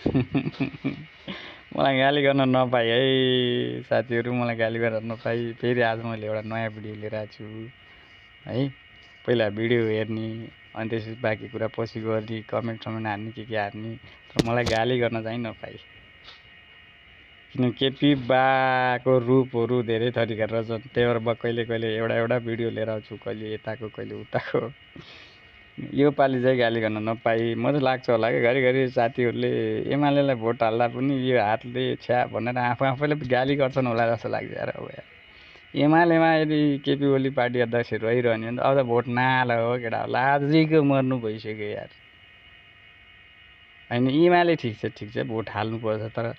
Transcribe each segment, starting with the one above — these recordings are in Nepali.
मलाई गाली गर्न नपाई है साथीहरू, मलाई गाली गर्न नपाई। फेरि आज मैले एउटा नयाँ भिडियो लिएर आएको छु है। पहिला भिडियो हेर्ने, अनि त्यसपछि बाँकी कुरा पछि गर्ने, कमेन्ट समेन्ट हान्ने के हान्ने, तर मलाई गाली गर्न चाहिँ नपाई। किन केपी बाको रूपहरू धेरै थरीका रहेछन्, त्यही भएर म कहिले कहिले एउटा भिडियो लिएर आउँछु, कहिले यताको कहिले उताको। यो पालि चाहिँ गाली गर्न नपाई। म चाहिँ लाग्छ होला कि घरिघरि साथीहरूले एमालेलाई भोट हाल्दा पनि यो हातले छ्या भनेर आफैले गाली गर्छन् होला जस्तो लाग्छ यार। अब यार एमालेमा यदि केपी ओली पार्टी अध्यक्ष रहिरहने भने त अब त भोट नहाल हो केटा, लाजीको मर्नु भइसक्यो यार। होइन एमाले ठिक छ भोट हाल्नुपर्छ, तर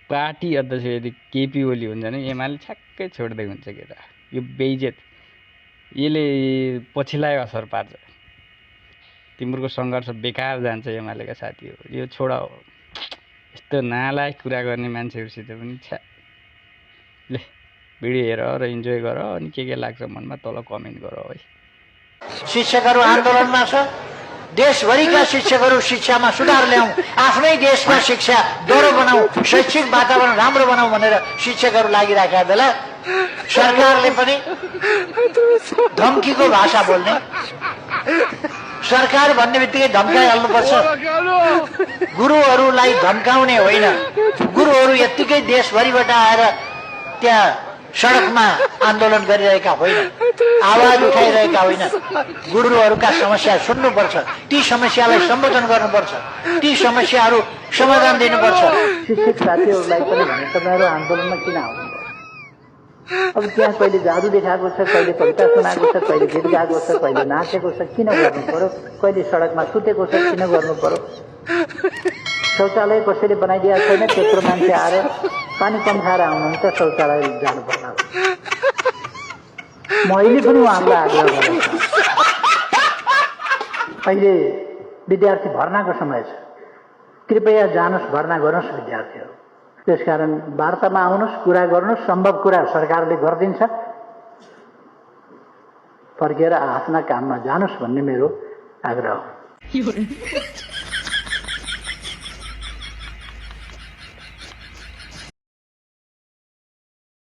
पार्टी अध्यक्ष यदि केपी ओली हुन्छ भने एमाले छ्याक्कै छोड्दै हुन्छ केटा। यो बेइज्जत, यसले पछिल्लाई असर पार्छ। तिम्रो सङ्घर्ष बेकार जान्छ एमालेका साथीहरू। यो छोडा हो, यस्तो नालायक कुरा गर्ने मान्छेहरूसित पनि छ्या। ले भिडियो हेर र इन्जोय गर, अनि के लाग्छ मनमा तल कमेन्ट गर है। शिक्षकहरू आन्दोलनमा छ। देशभरिका शिक्षकहरू शिक्षामा सुधार ल्याउँ, आफ्नै देशमा शिक्षा दोहोरो बनाऊ, शैक्षिक वातावरण राम्रो बनाऊ भनेर शिक्षकहरू लागिरहेका बेला सरकारले पनि धम्कीको भाषा बोल्ने। सरकार भन्ने बित्तिकै धम्काइहाल्नुपर्छ। गुरुहरूलाई धम्काउने होइन, गुरुहरू यत्तिकै देशभरिबाट आएर त्यहाँ सडकमा आन्दोलन गरिरहेका होइन, आवाज उठाइरहेका होइन। गुरुहरूका समस्या सुन्नुपर्छ, ती समस्यालाई सम्बोधन गर्नुपर्छ, ती समस्याहरू समाधान दिनुपर्छ। शिक्षक साथीहरूलाई पनि भने तपाईँहरू आन्दोलनमा किन आउनु? अब त्यहाँ कहिले जादु देखाएको छ, कहिले कविता सुनाएको छ, कहिले गीत गाएको छ, कहिले नाचेको छ, किन गर्नु पर्यो? कहिले सडकमा सुतेको छ, किन गर्नु पर्यो? शौचालय कसैले बनाइदिएको छैन, त्यत्रो मान्छे आएर पानी कम खाएर आउनुहुन्छ, शौचालय जानुपर्छ। मैले पनि उहाँहरूलाई आग्रह गरेको छु। अहिले विद्यार्थी भर्नाको समय छ, कृपया जानुहोस्, भर्ना गर्नुहोस् विद्यार्थीहरू। त्यसकारण वार्तामा आउनुहोस्, कुरा गर्नुहोस्, सम्भव कुरा सरकारले गरिदिन्छ, फर्केर आफ्ना काममा जानुहोस् भन्ने मेरो आग्रह हो।